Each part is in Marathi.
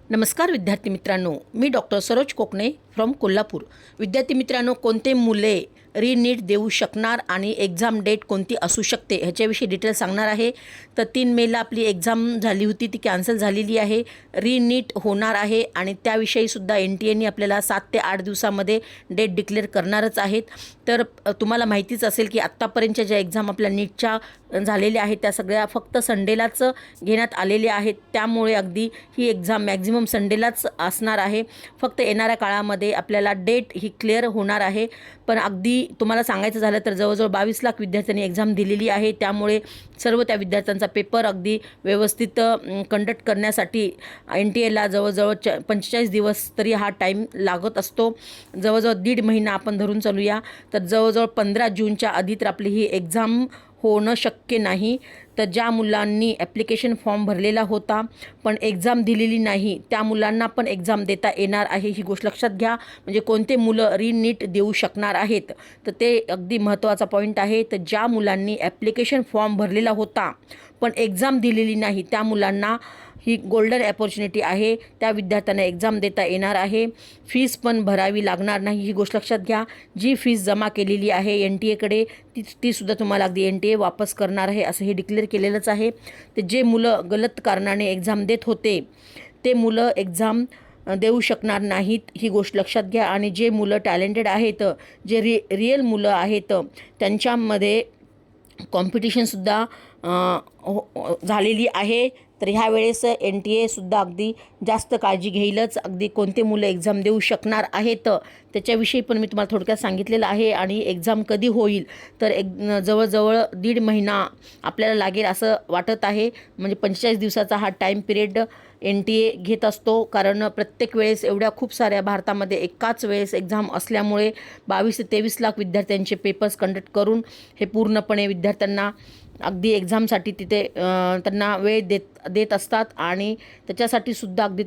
नमस्कार विद्यार्थी मित्रांनो, मी डॉक्टर सरोज कोकणे फ्रॉम कोल्हापूर। विद्यार्थी मित्रांनो, कोणते मुले रीनीट देऊ शकणार आणि एक्झाम डेट कोणती असू शकते ह्याच्याविषयी डिटेल सांगणार आहे। तर 3 मेला आपली एक्झाम झाली होती, ती कॅन्सल झालेली आहे। रीनीट होणार आहे आणि त्याविषयीसुद्धा NTA आपल्याला 7 ते 8 दिवसामध्ये डेट डिक्लेअर करणारच आहेत। तर तुम्हाला माहितीच असेल की आत्तापर्यंतच्या ज्या एक्झाम आपल्या नीटच्या झालेल्या आहेत त्या सगळ्या फक्त संडेलाच घेण्यात आलेल्या आहेत। त्यामुळे अगदी ही एक्झाम मॅक्झिमम संडेलाच असणार आहे। फक्त येणाऱ्या काळामध्ये आपल्याला डेट ही क्लिअर होणार आहे। पण अगदी तुम्हाला सांगायचं झालं तर जवळजवळ 22 लाख विद्यार्थ्यांनी एक्झाम दिलेली आहे। त्यामुळे सर्व त्या विद्यार्थ्यांचा पेपर अगदी व्यवस्थित कंडक्ट करण्यासाठी NTAला जवळजवळ 45 दिवस तरी हा टाईम लागत असतो। जवळजवळ 1.5 महिना आपण धरून चालूया, तर जवळजवळ 15 जूनच्या आधी तर आपली ही एक्झाम होणं शक्य नाही। तर ज्या मुलांनी ॲप्लिकेशन फॉर्म भरलेला होता पण एक्झाम दिलेली नाही त्या मुलांना पण एक्झाम देता येणार आहे, ही गोष्ट लक्षात घ्या। म्हणजे कोणते मुलं रीनीट देऊ शकणार आहेत तर ते अगदी महत्त्वाचा पॉईंट आहे। तर ज्या मुलांनी ॲप्लिकेशन फॉर्म भरलेला होता पण एक्झाम दिलेली नाही त्या मुलांना ही गोल्डन अपॉर्च्युनिटी आहे, त्या विद्यार्थ्यांना एक्झाम देता येणार आहे। फीस पण भरावी लागणार नाही, ही गोष्ट लक्षात घ्या। जी फीस जमा केलेली आहे NTAकडे ती सुद्धा तुम्हाला अगदी NTA वापस करणार आहे असं हे डिक्लेअर केलेलंच आहे। तर जे मुलं गलत कारणाने एक्झाम देत होते ते मुलं एक्झाम देऊ शकणार नाहीत, ही गोष्ट लक्षात घ्या। आणि जे मुलं टॅलेंटेड आहेत, जे रिअल मुलं आहेत त्यांच्यामध्ये कॉम्पिटिशनसुद्धा झालेली आहे। तर ह्या वेळेस NTA अगदी जास्त काळजी घेईलच। अगदी कोणते मुलं एक्झाम देऊ शकणार आहेत त्याच्याविषयी पण मी तुम्हाला थोडक्यात सांगितलेलं आहे। आणि एक्झाम कधी होईल तर जवळजवळ 1.5 महिना आपल्याला लागेल असं वाटत आहे। म्हणजे 45 दिवसाचा हा टाईम पिरियड NTA घेत असतो, कारण प्रत्येक वेळेस एवढ्या खूप साऱ्या भारतामध्ये एकाच वेळेस एक्झाम असल्यामुळे 22 ते 23 लाख विद्यार्थ्यांचे पेपर्स कंडक्ट करून हे पूर्णपणे विद्यार्थ्यांना अगदी एक्झामसाठी तिथे त्यांना वेळ देत असतात। आणि त्याच्यासाठी सुद्धा अगदी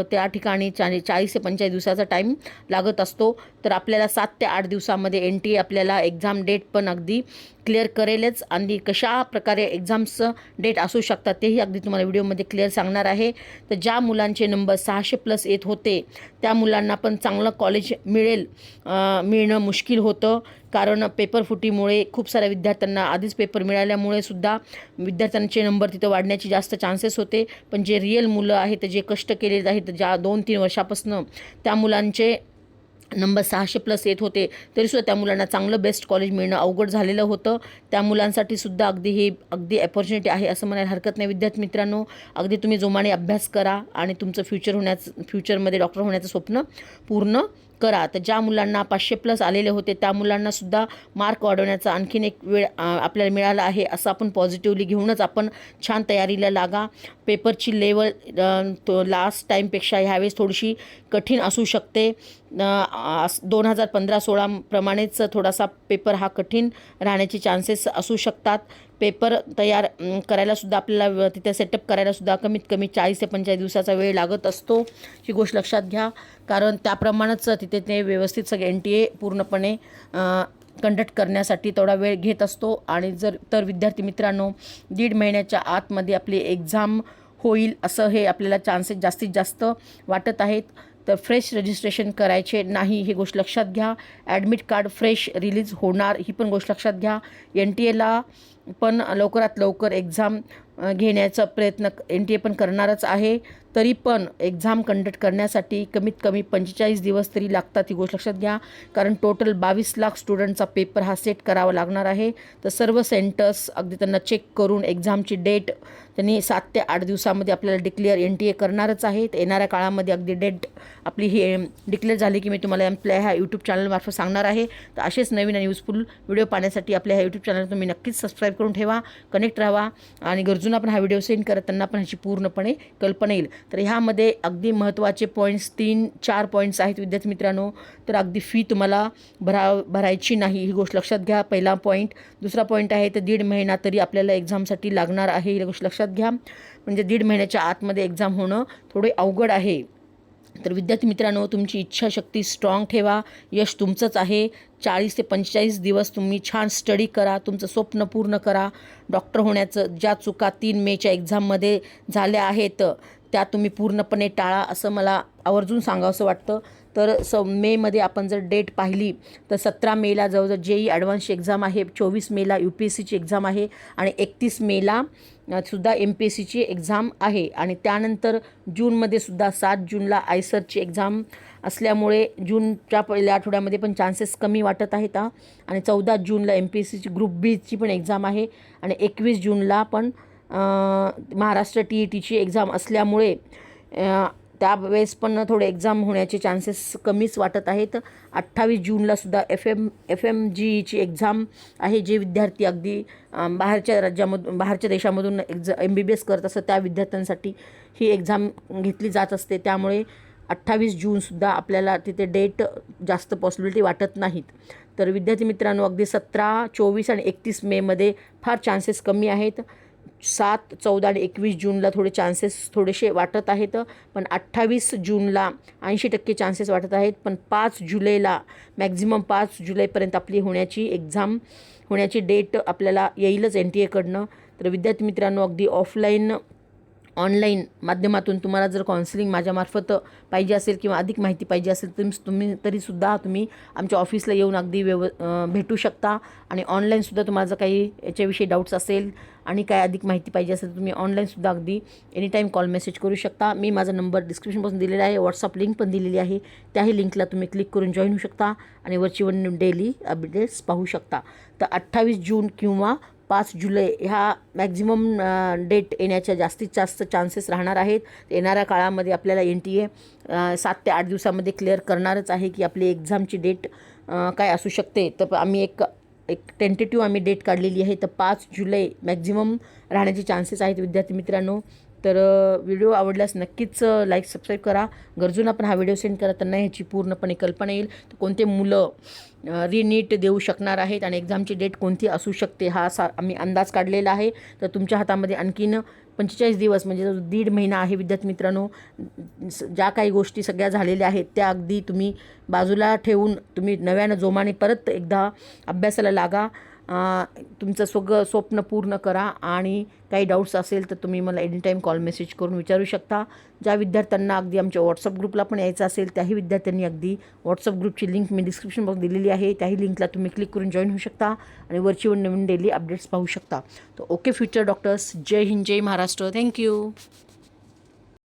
त्या ठिकाणी 40 ते 45 दिवसाचा टाईम लागत असतो। तर आपल्याला 7 ते 8 दिवसामध्ये NTA आपल्याला एक्झाम डेट पण अगदी क्लिअर करेलच। आणि कशा प्रकारे एक्झाम्सचं डेट असू शकतात तेही अगदी तुम्हाला व्हिडिओमध्ये क्लिअर सांगणार आहे। तर ज्या मुलांचे नंबर 600+ येत होते त्या मुलांना पण चांगलं कॉलेज मिळणं मुश्किल होतं, कारण पेपर फुटीमुळे खूप साऱ्या विद्यार्थ्यांना आधीच पेपर मिळाल्यामुळे सुद्धा विद्यार्थ्यांचे नंबर तिथं वाढण्याचे जास्त चान्सेस होते। पण जे रिअल मुलं आहेत, जे कष्ट केलेले आहेत, ज्या 2-3 वर्षापासून त्या मुलांचे नंबर 600+ येत होते तरीसुद्धा त्या मुलांना चांगलं बेस्ट कॉलेज मिळणं अवघड झालेलं होतं। त्या मुलांसाठी सुद्धा अगदी अपॉर्च्युनिटी आहे असं म्हणायला हरकत नाही। विद्यार्थी मित्रांनो, अगदी तुम्ही जोमाने अभ्यास करा आणि तुमचं फ्युचरमध्ये डॉक्टर होण्याचं स्वप्न पूर्ण करा। तर ज्या मुलांना 500+ आलेले होते त्या मुलांनासुद्धा मार्क वाढवण्याचा आणखीन एक वेळ आपल्याला मिळाला आहे असं आपण पॉझिटिव्हली घेऊनच आपण छान तयारीला लागा। पेपरची लेवल लास्ट टाईमपेक्षा ह्यावेळेस थोडीशी कठीण असू शकते। 2015-16 प्रमाणेच थोडासा पेपर हा कठीण राहण्याचे चान्सेस असू शकतात। पेपर तयार करायलासुद्धा आपल्याला तिथे सेटअप करायलासुद्धा कमीत कमी 40 ते 45 दिवसाचा वेळ लागत असतो, ही गोष्ट लक्षात घ्या। कारण त्याप्रमाणेच तिथे ते व्यवस्थित सगळे NTA पूर्णपणे कंडक्ट करण्यासाठी तेवढा वेळ घेत असतो। आणि तर विद्यार्थी मित्रांनो, 1.5 महिन्याच्या आतमध्ये आपली एक्झाम होईल असं हे आपल्याला चान्सेस जास्तीत जास्त वाटत आहेत। तर फ्रेश रजिस्ट्रेशन करायचे नाही, ही गोष्ट लक्षात घ्या। ॲडमिट कार्ड फ्रेश रिलीज होणार, ही पण गोष्ट लक्षात घ्या। NTAला पण लवकरात लवकर एक्झाम घेण्याचा प्रयत्न NTA पण करणारच आहे। तरी पण एक्झाम कंडक्ट करण्यासाठी कमीत कमी 45 दिवस तरी लागतात, ही गोष्ट लक्षात घ्या। कारण टोटल 22 लाख स्टुडंटचा पेपर हा सेट करावा लागणार आहे। तर सर्व सेंटर्स अगदी त्यांना चेक करून एक्झामची डेट त्यांनी 7 ते 8 दिवसामध्ये आपल्याला डिक्लेअर NTA करणारच आहे। तर येणाऱ्या काळामध्ये अगदी डेट आपली ही डिक्लेअर झाली की मी तुम्हाला आपल्या ह्या यूट्यूब चॅनलमार्फत सांगणार आहे। तर असेच नवीन आणि युजफुल व्हिडिओ पाहण्यासाठी आपल्या ह्या यूट्यूब चॅनल तुम्ही नक्कीच सबस्क्राईब करून ठेवा, कनेक्ट राहा आणि गरजूंना पण हा व्हिडिओ सेंड करत त्यांना पण ह्याची पूर्णपणे कल्पना येईल। तर ह्यामध्ये अगदी महत्त्वाचे पॉईंट्स 3-4 पॉईंट्स आहेत विद्यार्थी मित्रांनो। तर अगदी फी तुम्हाला भरायची नाही, ही गोष्ट लक्षात घ्या, पहिला पॉईंट। दुसरा पॉईंट आहे तर 1.5 महिना तरी आपल्याला एक्झामसाठी लागणार आहे, ही गोष्ट लक्षात घ्या। म्हणजे 1.5 महिन्याच्या आतमध्ये एक्झाम होणं थोडे अवघड आहे। तर विद्यार्थी मित्रांनो, तुमची इच्छाशक्ती स्ट्रॉंग ठेवा, यश तुमचंच आहे। 40 ते 45 दिवस तुम्ही छान स्टडी करा, तुमचं स्वप्न पूर्ण करा डॉक्टर होण्याचं। ज्या चुका 3 मेच्या एक्झाममध्ये झाल्या आहेत त्या तुम्ही पूर्णपणे टाळा असं मला आवर्जून सांगावंसं वाटतं. तर मेमध्ये आपण जर डेट पाहिली तर 17 मेला जवळजवळ JEE ॲडव्हान्सची एक्झाम आहे, 24 मेला UPSCची एक्झाम आहे आणि 31 मेला सुद्धा MPSCची एक्झाम आहे आणि त्यानंतर जूनमध्ये सुद्धा 7 जूनला आयसरची एक्झाम असल्यामुळे जूनच्या पहिल्या आठवड्यामध्ये पण चान्सेस कमी वाटत आहेत आणि 14 जूनला MPSCची ग्रुप बीची पण एक्झाम आहे आणि 21 जूनला पण महाराष्ट्र TETची एक्झाम असल्यामुळे त्यावेळेस पण थोडे एक्झाम होण्याचे चान्सेस कमीच वाटत आहेत. 28 जूनला सुद्धा FMGEची एक्झाम आहे. जे विद्यार्थी अगदी बाहेरच्या देशामधून MBBS करत असतात त्या विद्यार्थ्यांसाठी ही एक्झाम घेतली जात असते. त्यामुळे 28 जूनसुद्धा आपल्याला तिथे डेट जास्त पॉसिबिलिटी वाटत नाहीत. तर विद्यार्थी मित्रांनो, अगदी 17, 24 आणि 31 मेमध्ये फार चान्सेस कमी आहेत. 7, 14 आणि 21 जूनला थोडे चान्सेस थोडेसे वाटत आहेत, पण 28 जूनला 80% चान्सेस वाटत आहेत. पण 5 जुलैला मॅक्झिमम 5 जुलैपर्यंत आपली होण्याची डेट आपल्याला येईलच NTA कडनं. तर विद्यार्थी मित्रांनो, अगदी ऑनलाईन माध्यमातून तुम्हाला जर काउन्सिलिंग माझ्यामार्फत पाहिजे असेल किंवा अधिक माहिती पाहिजे असेल तरीसुद्धा तुम्ही आमच्या ऑफिसला येऊन अगदी भेटू शकता आणि ऑनलाईनसुद्धा तुम्हाला जर काही याच्याविषयी डाऊट्स असेल आणि काय अधिक माहिती पाहिजे असेल तर तुम्ही ऑनलाईनसुद्धा अगदी एनीटाईम कॉल मेसेज करू शकता. मी माझा नंबर डिस्क्रिप्शनपासून दिलेला आहे, व्हॉट्सअप लिंक पण दिलेली आहे. त्याही लिंकला तुम्ही क्लिक करून जॉईन होऊ शकता आणि वरची डेली अपडेट्स पाहू शकता. तर 28 जून किंवा 5 जुलै ह्या मॅक्झिमम डेट येण्याच्या जास्तीत जास्त चान्सेस राहणार आहेत. येणाऱ्या काळामध्ये आपल्याला NTA 7 ते 8 दिवसामध्ये क्लिअर करणारच आहे की आपली एक्झामची डेट काय असू शकते. तर आम्ही एक टेंटेटिव्ह आम्ही डेट काढलेली आहे. तर 5 जुलै मॅक्झिमम राहण्याचे चान्सेस आहेत विद्यार्थी मित्रांनो. तर व्हिडिओ आवडल्यास नक्कीच लाईक सबस्क्राईब करा. गरजूंना पण हा व्हिडिओ सेंड करा, त्यांना ह्याची पूर्णपणे कल्पना येईल. तर कोणते मुलं रीनीट देऊ शकणार आहेत आणि एक्झामची डेट कोणती असू शकते हा आम्ही अंदाज काढलेला आहे. तर तुमच्या हातामध्ये आणखीन 45 दिवस म्हणजे 1.5 महिना आहे विद्यार्थी मित्रांनो. ज्या काही गोष्टी सगळ्या झालेल्या आहेत त्या अगदी तुम्ही बाजूला ठेवून तुम्ही नव्यानं जोमाने परत एकदा अभ्यासाला लागा. तुमचं सगळं स्वप्न पूर्ण करा आणि काही डाऊट्स असेल तर तुम्ही मला एनीटाईम कॉल मेसेज करून विचारू शकता. ज्या विद्यार्थ्यांना अगदी आमच्या व्हॉट्सअप ग्रुपला पण यायचं असेल त्याही विद्यार्थ्यांनी अगदी व्हॉट्सअप ग्रुपची लिंक मी डिस्क्रिप्शन बॉक्स दिलेली आहे, त्याही लिंकला तुम्ही क्लिक करून जॉईन होऊ शकता आणि वरची नवीन डेली अपडेट्स पाहू शकता. तर ओके फ्युचर डॉक्टर्स, जय हिंद, जय महाराष्ट्र. थँक्यू.